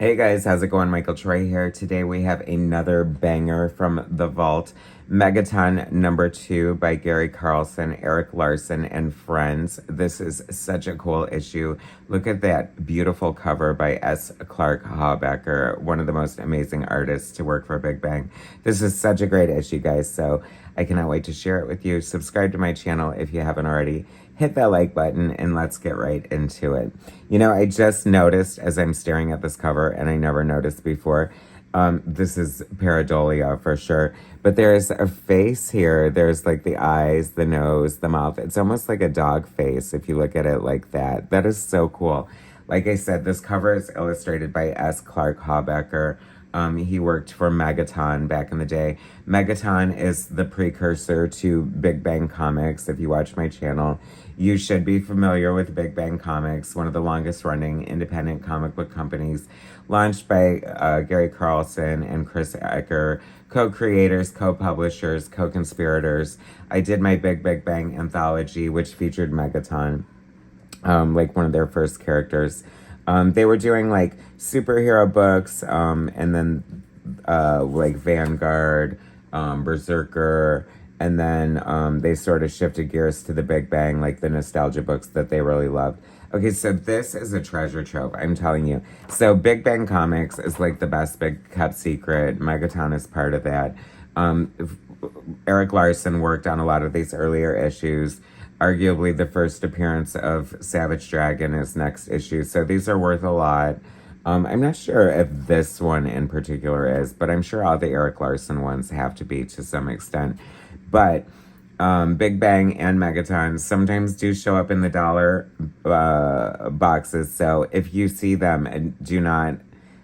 Hey guys, how's it going? Michael Troy here. Today we have another banger from the vault. Megaton #2 by Gary Carlson, Erik Larsen, and friends. This is such a cool issue. Look at that beautiful cover by Clarke Hawbaker, one of the most amazing artists to work for Big Bang. This is such a great issue, guys, so I cannot wait to share it with you. Subscribe to my channel if you haven't already. Hit that like button and let's get right into it. You know, I just noticed as I'm staring at this cover, and I never noticed before, this is pareidolia for sure, but there's a face here. There's like the eyes, the nose, the mouth. It's almost like a dog face if you look at it like that. That is so cool. Like I said, this cover is illustrated by Clarke Hawbaker. He worked for Megaton back in the day. Megaton is the precursor to Big Bang Comics. If you watch my channel, you should be familiar with Big Bang Comics, one of the longest running independent comic book companies, launched by Gary Carlson and Chris Ecker, co-creators, co-publishers, co-conspirators. I did my Big Bang anthology, which featured Megaton, like one of their first characters. They were doing like superhero books, and then like Vanguard, Berzerker, and then they sort of shifted gears to the Big Bang, like the nostalgia books that they really loved. Okay, so this is a treasure trove, I'm telling you. So Big Bang Comics is like the best big kept secret. Megaton is part of that. Erik Larsen worked on a lot of these earlier issues. Arguably the first appearance of Savage Dragon is next issue. So these are worth a lot. I'm not sure if this one in particular is, but I'm sure all the Erik Larsen ones have to be to some extent. But Big Bang and Megaton sometimes do show up in the dollar boxes. So if you see them, and do not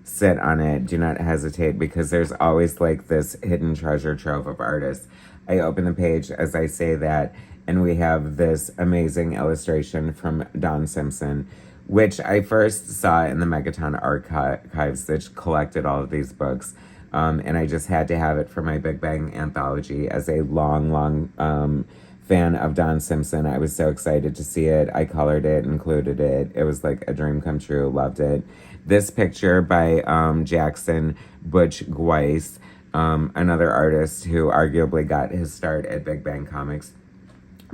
sit on it, do not hesitate, because there's always like this hidden treasure trove of artists. I open the page as I say that, and we have this amazing illustration from Don Simpson, which I first saw in the Megaton archives, which collected all of these books. And I just had to have it for my Big Bang anthology. As a long fan of Don Simpson, I was so excited to see it. I colored it, included it. It was like a dream come true. Loved it. This picture by Jackson Butch Guice, another artist who arguably got his start at Big Bang Comics.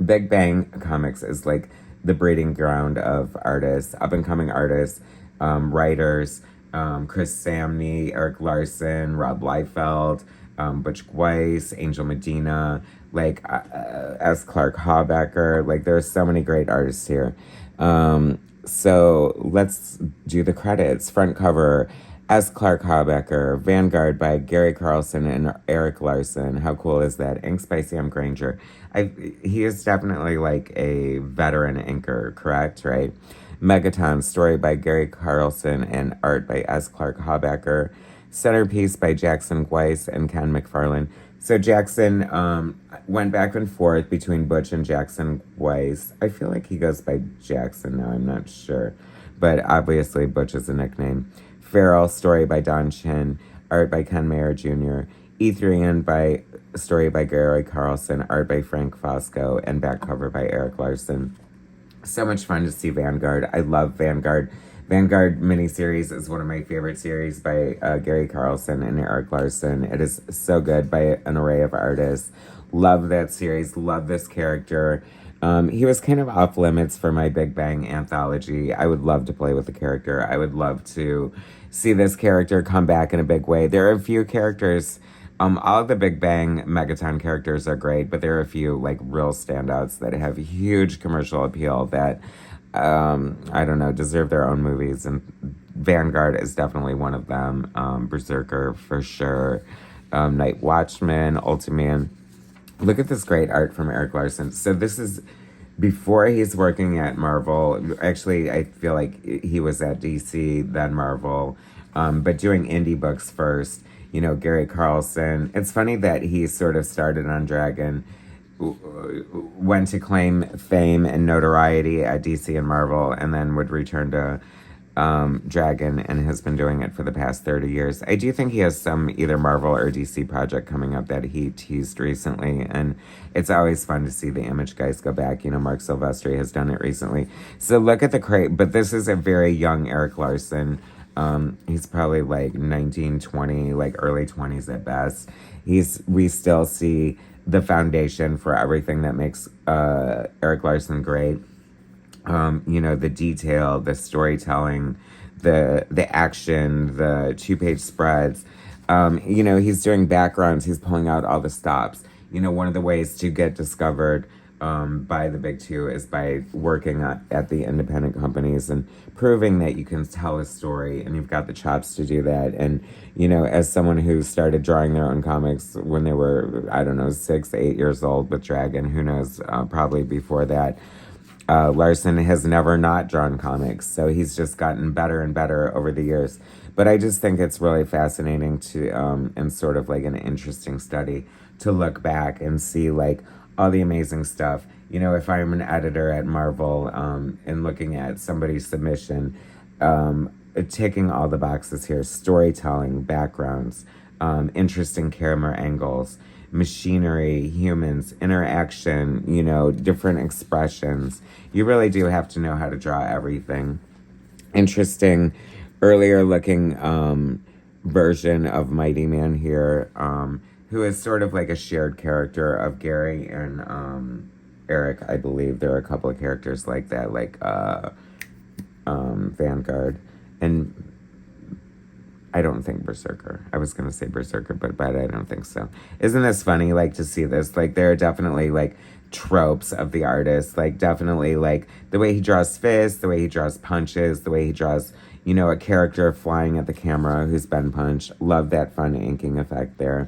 Big Bang Comics is like the breeding ground of artists, up-and-coming artists, writers, Chris Samney, Erik Larsen, Rob Liefeld, Butch Guice, Angel Medina, like Clarke Hawbaker. Like, there's so many great artists here. So let's do the credits. Front cover, Clarke Hawbaker, Vanguard by Gary Carlson and Erik Larsen. How cool is that? Inks by Sam Granger. He is definitely like a veteran inker, correct, right? Megaton, story by Gary Carlson and art by Clarke Hawbaker. Centerpiece by Jackson Guice and Ken McFarlane. So Jackson went back and forth between Butch and Jackson Guice. I feel like he goes by Jackson now, I'm not sure. But obviously Butch is a nickname. Feral, story by Don Chin, art by Ken Mayer Jr. Ethrian, story by Gary Carlson, art by Frank Foscoe, and back cover by Erik Larsen. So much fun to see Vanguard. I love Vanguard. Vanguard miniseries is one of my favorite series by Gary Carlson and Erik Larsen. It is so good by an array of artists. Love that series. Love this character. He was kind of off limits for my Big Bang anthology. I would love to play with the character. I would love to see this character come back in a big way. There are a few characters. All of the Big Bang Megaton characters are great, but there are a few like real standouts that have huge commercial appeal that, I don't know, deserve their own movies. And Vanguard is definitely one of them. Berzerker for sure. Night Watchman, Ultiman. Look at this great art from Erik Larsen. So this is before he's working at Marvel. Actually, I feel like he was at DC, then Marvel, but doing indie books first. You know, Gary Carlson. It's funny that he sort of started on Dragon, went to claim fame and notoriety at DC and Marvel, and then would return to Dragon, and has been doing it for the past 30 years. I do think he has some either Marvel or DC project coming up that he teased recently, and it's always fun to see the Image guys go back. You know, Mark Silvestri has done it recently. So look at the crate, but this is a very young Erik Larsen. He's probably like 19, 20, like early 20s at best. We still see the foundation for everything that makes Erik Larsen great. The detail, the storytelling, the action, the 2-page spreads. He's doing backgrounds. He's pulling out all the stops. One of the ways to get discovered by the big two is by working at the independent companies and proving that you can tell a story and you've got the chops to do that. And, as someone who started drawing their own comics when they were, I don't know, 6, 8 years old with Dragon, who knows, probably before that, Larsen has never not drawn comics, so he's just gotten better and better over the years. But I just think it's really fascinating to, and sort of like an interesting study to look back and see like all the amazing stuff. If I'm an editor at Marvel and looking at somebody's submission, ticking all the boxes here: storytelling, backgrounds, interesting camera angles, machinery, humans, interaction, different expressions. You really do have to know how to draw everything. Interesting, earlier looking version of Mighty Man here, who is sort of like a shared character of Gary and Erik, I believe. There are a couple of characters like that, like Vanguard. And I don't think Berzerker. I was going to say Berzerker, but I don't think so. Isn't this funny, like, to see this? Like, there are definitely, like, tropes of the artist. Like, definitely, like, the way he draws fists, the way he draws punches, the way he draws, a character flying at the camera who's been punched. Love that fun inking effect there.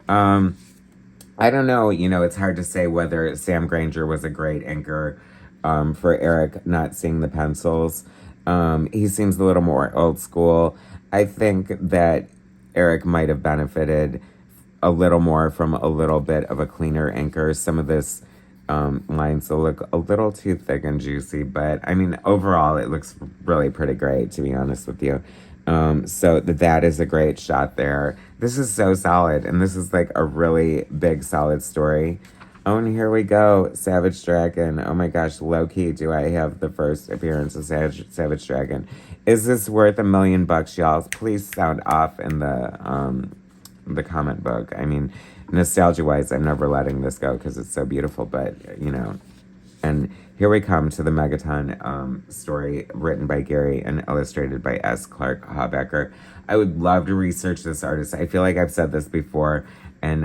I don't know, it's hard to say whether Sam Granger was a great inker for Erik, not seeing the pencils. He seems a little more old school. I think that Erik might have benefited a little more from a little bit of a cleaner inker. Some of this lines will look a little too thick and juicy, but I mean, overall, it looks really pretty great, to be honest with you. So that is a great shot there. This is so solid, and this is like a really big, solid story. Oh, and here we go, Savage Dragon. Oh my gosh, low-key, do I have the first appearance of Savage Dragon. Is this worth $1 million, y'all? Please sound off in the comment book. I mean, nostalgia-wise, I'm never letting this go because it's so beautiful, but, And here we come to the Megaton story written by Gary and illustrated by S. Clarke Hawbaker. I would love to research this artist. I feel like I've said this before and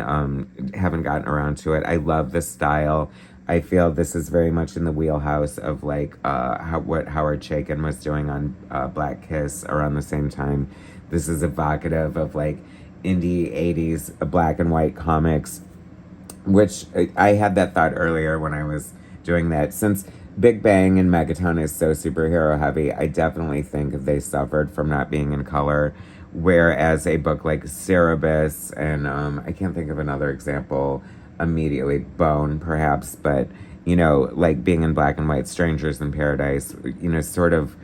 haven't gotten around to it. I love this style. I feel this is very much in the wheelhouse of like what Howard Chaykin was doing on Black Kiss around the same time. This is evocative of like indie 80s black and white comics, which I had that thought earlier when I was doing that. Since Big Bang and Megaton is so superhero heavy, I definitely think they suffered from not being in color. Whereas a book like Cerebus and I can't think of another example immediately, Bone perhaps, but like being in black and white, Strangers in Paradise, sort of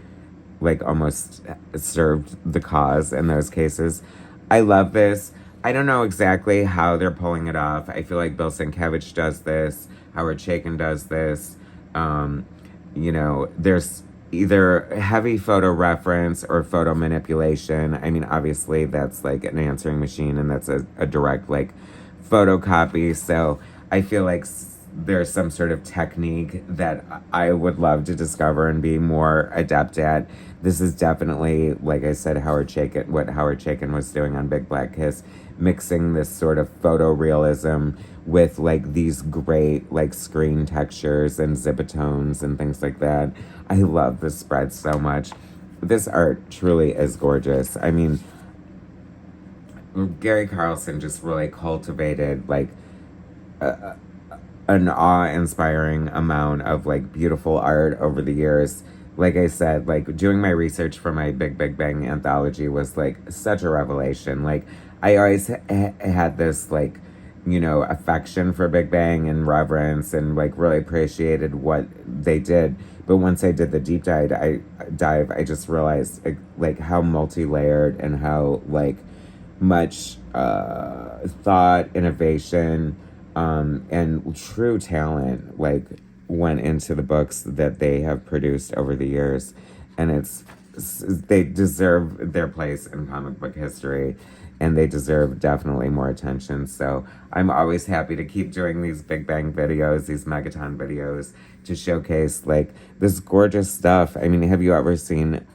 like almost served the cause in those cases. I love this. I don't know exactly how they're pulling it off. I feel like Bill Sienkiewicz does this. Howard Chaykin does this. There's either heavy photo reference or photo manipulation. I mean, obviously that's like an answering machine and that's a direct like photocopy. So I feel like there's some sort of technique that I would love to discover and be more adept at. This is definitely, like I said, what Howard Chaykin was doing on Big Black Kiss, mixing this sort of photorealism with like these great like screen textures and zipatones and things like that. I love this spread so much. This art truly is gorgeous. I mean, Gary Carlson just really cultivated like an awe-inspiring amount of like beautiful art over the years. Like I said, like doing my research for my Big Bang anthology was like such a revelation. Like I always had this like, affection for Big Bang and reverence and like really appreciated what they did. But once I did the deep dive, I just realized like how multi-layered and how like much thought, innovation, and true talent like went into the books that they have produced over the years. And it's they deserve their place in comic book history, and they deserve definitely more attention. So I'm always happy to keep doing these Big Bang videos, these Megaton videos, to showcase like this gorgeous stuff. I mean, have you ever seen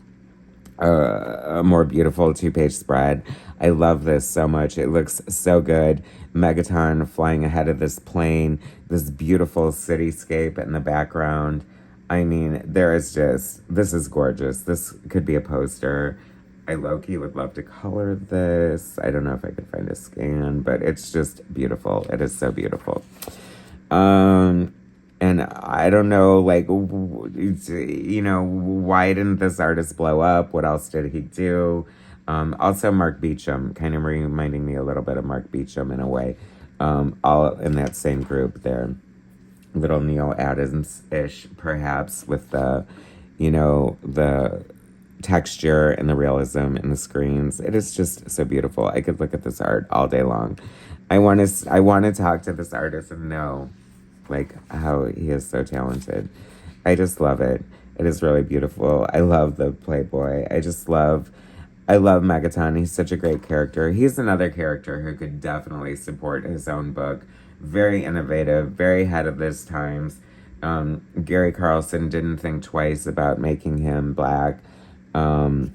a more beautiful 2-page spread? I love this so much. It looks so good. Megaton flying ahead of this plane, this beautiful cityscape in the background. I mean, this is gorgeous. This could be a poster. I low-key would love to color this. I don't know if I could find a scan, but it's just beautiful. It is so beautiful. And I don't know, like, you know, why didn't this artist blow up? What else did he do? Also, Mark Beecham, kind of reminding me a little bit of Mark Beecham in a way. All in that same group there. Little Neil Adams-ish, perhaps, with the, you know, the texture and the realism in the screens. It is just so beautiful. I could look at this art all day long. I want to talk to this artist and know, like, how he is so talented. I just love it. It is really beautiful. I love the Playboy. I love Megaton. He's such a great character. He's another character who could definitely support his own book. Very innovative, very ahead of his times. Gary Carlson didn't think twice about making him black. You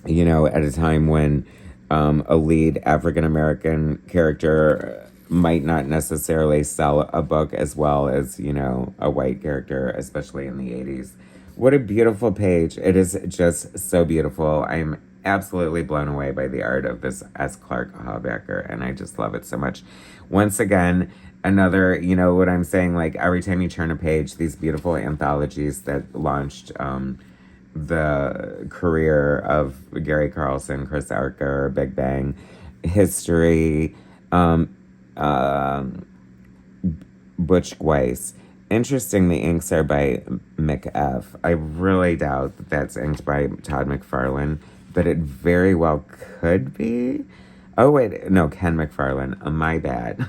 know, at a time when a lead African-American character might not necessarily sell a book as well as, you know, a white character, especially in the 80s. What a beautiful page. It is just so beautiful. I'm absolutely blown away by the art of this S. Clarke Hawbaker, and I just love it so much. Once again, another, you know what I'm saying, like every time you turn a page, these beautiful anthologies that launched the career of Gary Carlson, Chris Archer, Big Bang, history, Butch Guice. Interesting, the inks are by McF. I really doubt that that's inked by Todd McFarlane, but it very well could be. Oh, wait, no, Ken McFarlane. My bad.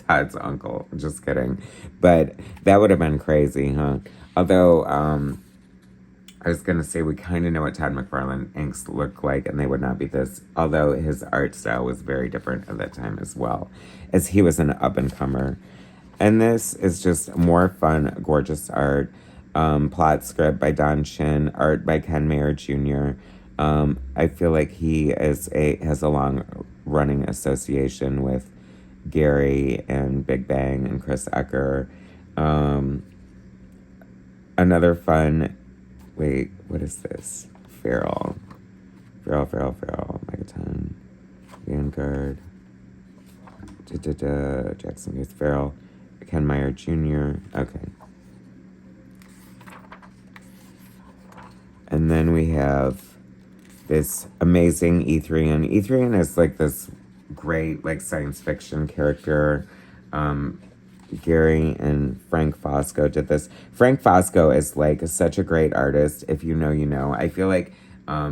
Todd's uncle. Just kidding. But that would have been crazy, huh? Although, I was going to say, we kind of know what Todd McFarlane inks look like, and they would not be this, although his art style was very different at that time as well, as he was an up-and-comer. And this is just more fun, gorgeous art. Plot script by Don Chin, art by Ken Mayer Jr. I feel like he has a long-running association with Gary and Big Bang and Chris Ecker. Another fun... Wait, what is this? Feral, Megaton, Vanguard, Jackson Youth Feral, Ken Meyer Jr. Okay. And then we have this amazing Ethrian. Ethrian is like this great, like, science fiction character. Gary and Frank Foscoe did this. Frank Foscoe is like such a great artist. If you know, you know. I feel like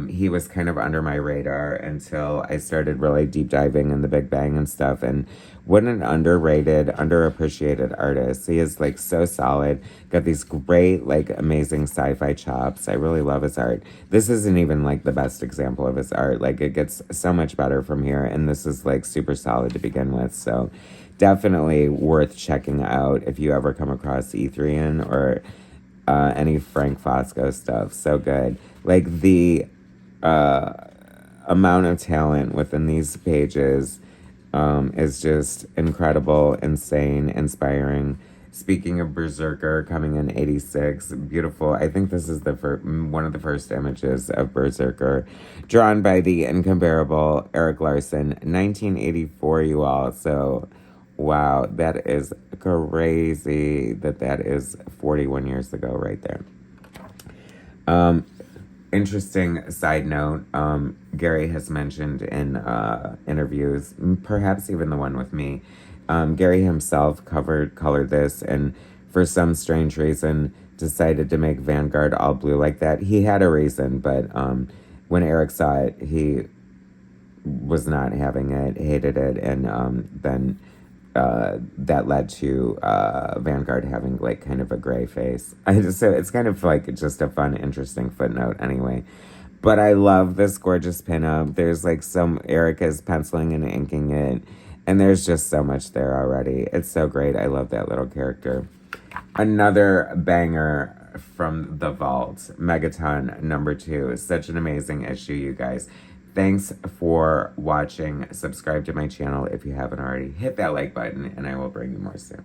he was kind of under my radar until I started really deep diving in the Big Bang and stuff. And what an underrated, underappreciated artist. He is like so solid. Got these great, like, amazing sci-fi chops. I really love his art. This isn't even like the best example of his art. Like, it gets so much better from here. And this is like super solid to begin with. So definitely worth checking out if you ever come across Ethrian or any Frank Foscoe stuff. So good. Like, the amount of talent within these pages is just incredible, insane, inspiring. Speaking of Berzerker, coming in 86, beautiful. I think this is one of the first images of Berzerker, drawn by the incomparable Erik Larsen, 1984, you all. So, wow, that is crazy that is 41 years ago right there. Interesting side note, Gary has mentioned in interviews, perhaps even the one with me, Gary himself colored this, and for some strange reason decided to make Vanguard all blue like that. He had a reason, but when Erik saw it, he was not having it, hated it, and then that led to Vanguard having like kind of a gray face. So it's kind of like just a fun, interesting footnote anyway. But I love this gorgeous pinup. There's like Erik is penciling and inking it, and there's just so much there already. It's so great. I love that little character. Another banger from the vault, Megaton number 2. Such an amazing issue, you guys. Thanks for watching. Subscribe to my channel if you haven't already. Hit that like button, and I will bring you more soon.